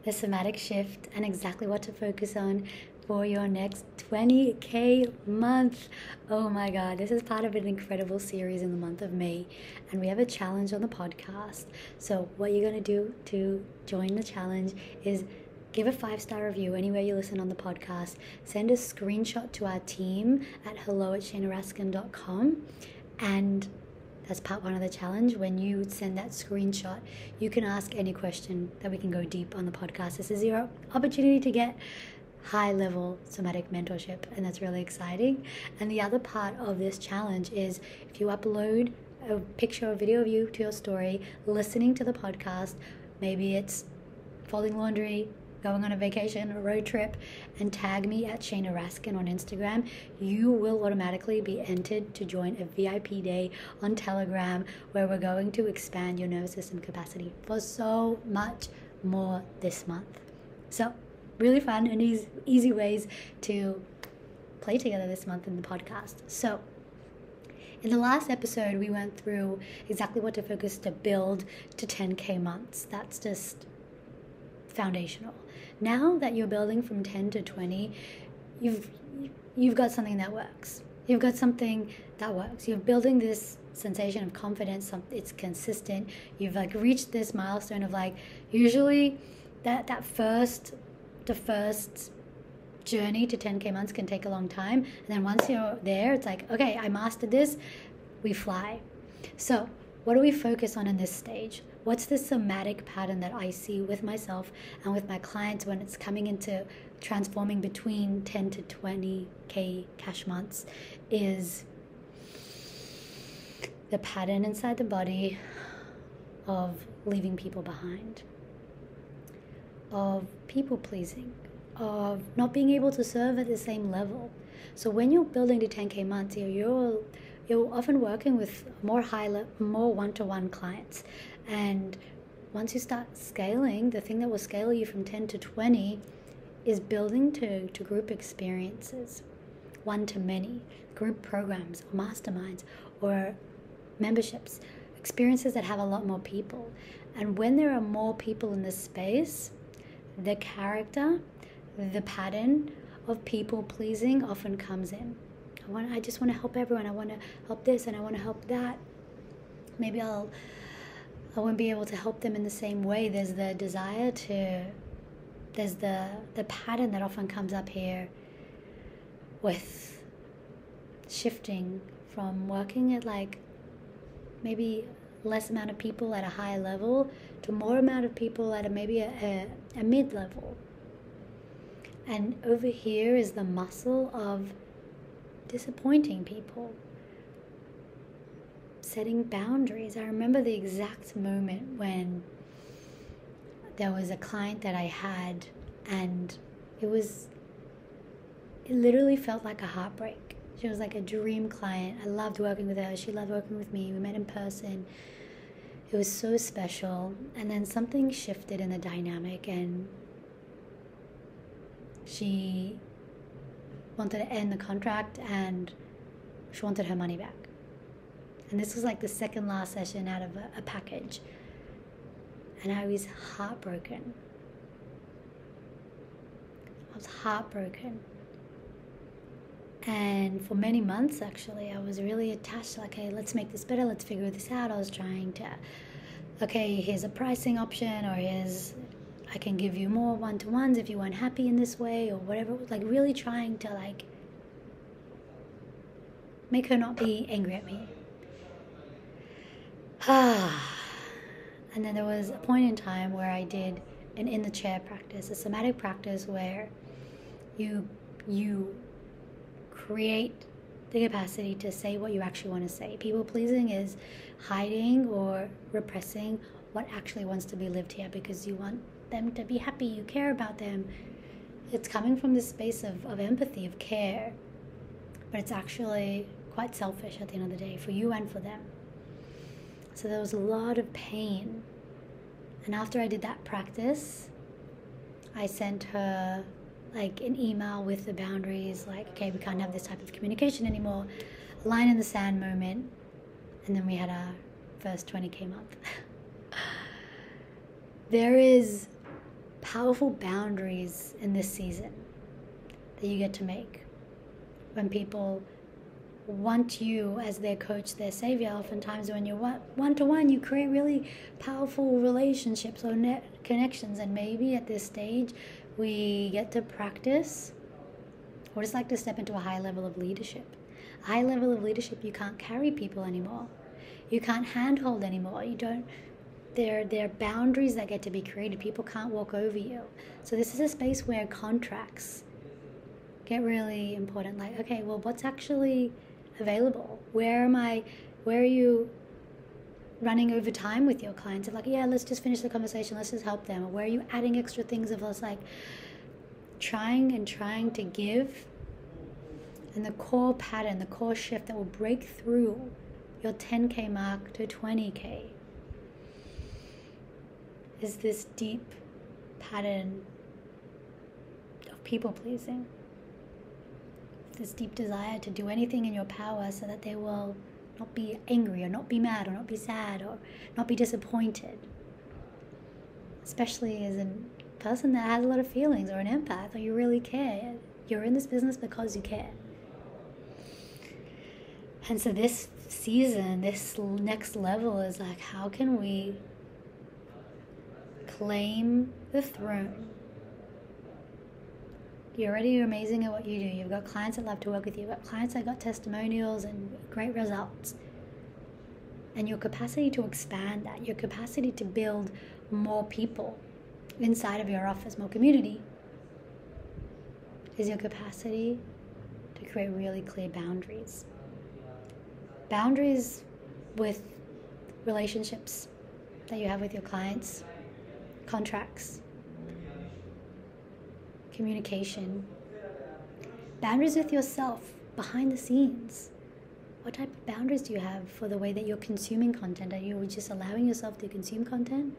the somatic shift, and exactly what to focus on for your next 20K month. Oh my God, this is part of an incredible series in the month of May, and we have a challenge on the podcast. So what you're going to do to join the challenge is give a 5-star review anywhere you listen on the podcast. Send a screenshot to our team at hello@sheinaraskin.com, and that's part 1 of the challenge. When you send that screenshot, you can ask any question that we can go deep on the podcast. This is your opportunity to get high-level somatic mentorship, and that's really exciting. And the other part of this challenge is if you upload a picture or video of you to your story, listening to the podcast, maybe it's folding laundry, going on a vacation, a road trip, and tag me at Sheina Raskin on Instagram, you will automatically be entered to join a VIP day on Telegram, where we're going to expand your nervous system capacity for so much more this month. So really fun and easy ways to play together this month in the podcast. So in the last episode, we went through exactly what to focus to build to 10K months. That's just foundational. Now that you're building from 10 to 20, you've got something that works. You've got something that works. You're building this sensation of confidence. It's consistent. You've reached this milestone of usually the first journey to 10K months can take a long time. And then once you're there, it's okay, I mastered this, we fly. So what do we focus on in this stage? What's the somatic pattern that I see with myself and with my clients when it's coming into transforming between 10 to 20K cash months is the pattern inside the body of leaving people behind, of people pleasing, of not being able to serve at the same level. So when you're building to 10K months, you're often working with more one-to-one clients. And once you start scaling, the thing that will scale you from 10 to 20 is building to group experiences, one-to-many, group programs, or masterminds, or memberships, experiences that have a lot more people. And when there are more people in this space, the character, the pattern of people pleasing often comes in. I just want to help everyone. I want to help this and I want to help that. Maybe I won't be able to help them in the same way. There's the desire there's the pattern that often comes up here with shifting from working at maybe less amount of people at a high level to more amount of people at maybe a mid-level. And over here is the muscle of disappointing people, setting boundaries. I remember the exact moment when there was a client that I had, and it literally felt like a heartbreak. She was like a dream client. I loved working with her. She loved working with me. We met in person. It was so special. And then something shifted in the dynamic, and she wanted to end the contract and she wanted her money back. And this was the second last session out of a package. And I was heartbroken. And for many months, actually, I was really attached to okay, let's make this better, let's figure this out. I was trying to, okay, here's a pricing option, or I can give you more one-to-ones if you weren't happy in this way, or whatever. Really trying to make her not be angry at me. And then there was a point in time where I did an in the chair practice, a somatic practice where you create the capacity to say what you actually want to say. People pleasing is hiding or repressing what actually wants to be lived here because you want them to be happy, you care about them. It's coming from this space of empathy, of care, but it's actually quite selfish at the end of the day for you and for them. So there was a lot of pain. And after I did that practice, I sent her an email with the boundaries, okay, we can't have this type of communication anymore, a line in the sand moment, and then we had our first 20K month. There is powerful boundaries in this season that you get to make. When people want you as their coach, their savior, oftentimes when you're one-to-one, you create really powerful relationships or net connections. And maybe at this stage, we get to practice or just like to step into a high level of leadership. A high level of leadership, you can't carry people anymore. You can't handhold anymore. There are boundaries that get to be created. People can't walk over you. So this is a space where contracts get really important. Like, okay, well, what's actually available? Where are you running over time with your clients? Like, yeah, let's just finish the conversation. Let's just help them. Or where are you adding extra things of us like trying to give? And the core pattern, the core shift that will break through your 10K mark to 20K is this deep pattern of people pleasing. This deep desire to do anything in your power so that they will not be angry or not be mad or not be sad or not be disappointed. Especially as a person that has a lot of feelings or an empath or you really care. You're in this business because you care. And so this season, this next level is like, how can we claim the throne? You're already amazing at what you do. You've got clients that love to work with you. You've got clients that got testimonials and great results. And your capacity to expand that, your capacity to build more people inside of your office, more community, is your capacity to create really clear boundaries. Boundaries with relationships that you have with your clients, contracts, communication, boundaries with yourself behind the scenes. What type of boundaries do you have for the way that you're consuming content? Are you just allowing yourself to consume content?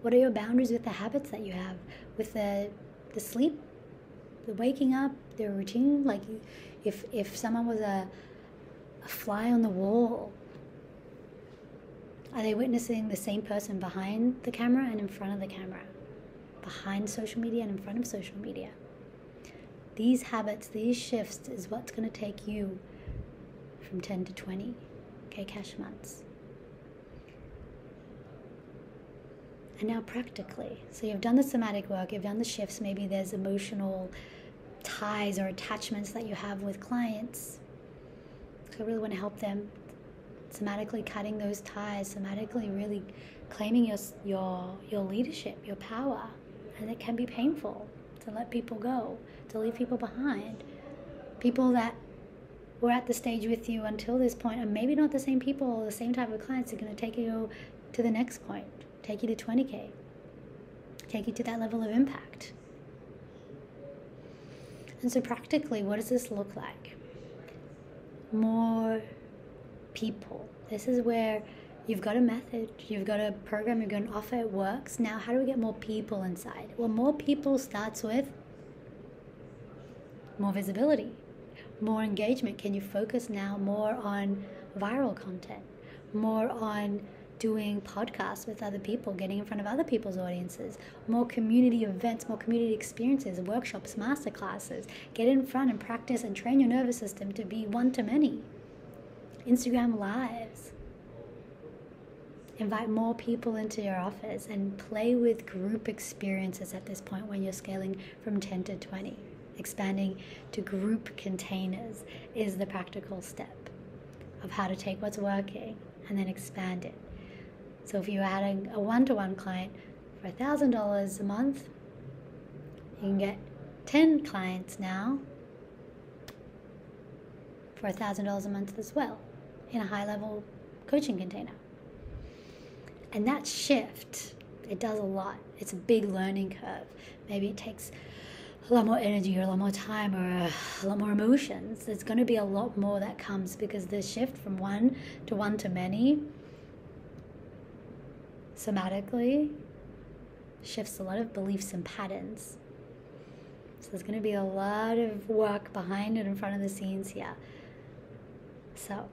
What are your boundaries with the habits that you have, with the sleep, the waking up, the routine? Like if someone was a fly on the wall, are they witnessing the same person behind the camera and in front of the camera? Behind social media and in front of social media? These habits, these shifts is what's going to take you from 10 to 20K cash months. And now practically, so you've done the somatic work, you've done the shifts, maybe there's emotional ties or attachments that you have with clients. So I really want to help them somatically cutting those ties, somatically really claiming your leadership, your power. And it can be painful to let people go, to leave people behind. People that were at the stage with you until this point, and maybe not the same people or the same type of clients, are going to take you to the next point, take you to 20K, take you to that level of impact. And so practically, what does this look like? More people. This is where you've got a method, you've got a program, you've got an offer, it works. Now, how do we get more people inside? Well, more people starts with more visibility, more engagement. Can you focus now more on viral content, more on doing podcasts with other people, getting in front of other people's audiences, more community events, more community experiences, workshops, masterclasses? Get in front and practice and train your nervous system to be one-to-many. Instagram lives. Invite more people into your office and play with group experiences at this point when you're scaling from 10 to 20. Expanding to group containers is the practical step of how to take what's working and then expand it. So if you're adding a one-to-one client for $1,000 a month, you can get 10 clients now for $1,000 a month as well in a high-level coaching container. And that shift, it does a lot. It's a big learning curve. Maybe it takes a lot more energy or a lot more time or a lot more emotions. There's going to be a lot more that comes because the shift from one to many somatically shifts a lot of beliefs and patterns. So there's going to be a lot of work behind and in front of the scenes here. So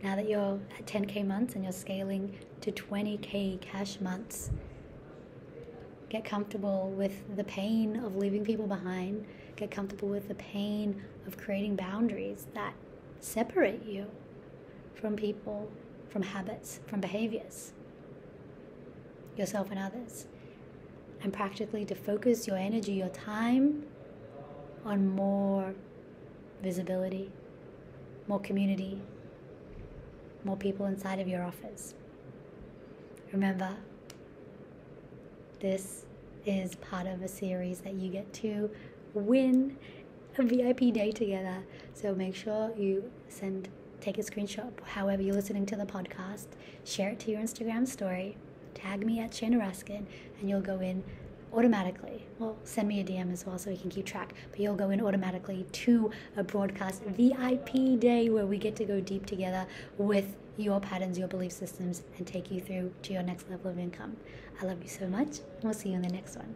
now that you're at 10K months and you're scaling to 20K cash months, Get comfortable with the pain of leaving people behind. Get comfortable with the pain of creating boundaries that separate you from people, from habits, from behaviors, yourself and others. And practically to focus your energy, your time on more visibility, more community, more people inside of your office. Remember, this is part of a series that you get to win a VIP day together. So make sure you take a screenshot, however you're listening to the podcast, share it to your Instagram story, tag me at Sheina Raskin, and you'll go in automatically. Well, send me a DM as well so we can keep track, but you'll go in automatically to a broadcast VIP day where we get to go deep together with your patterns, your belief systems, and take you through to your next level of income. I love you so much, and we'll see you in the next one.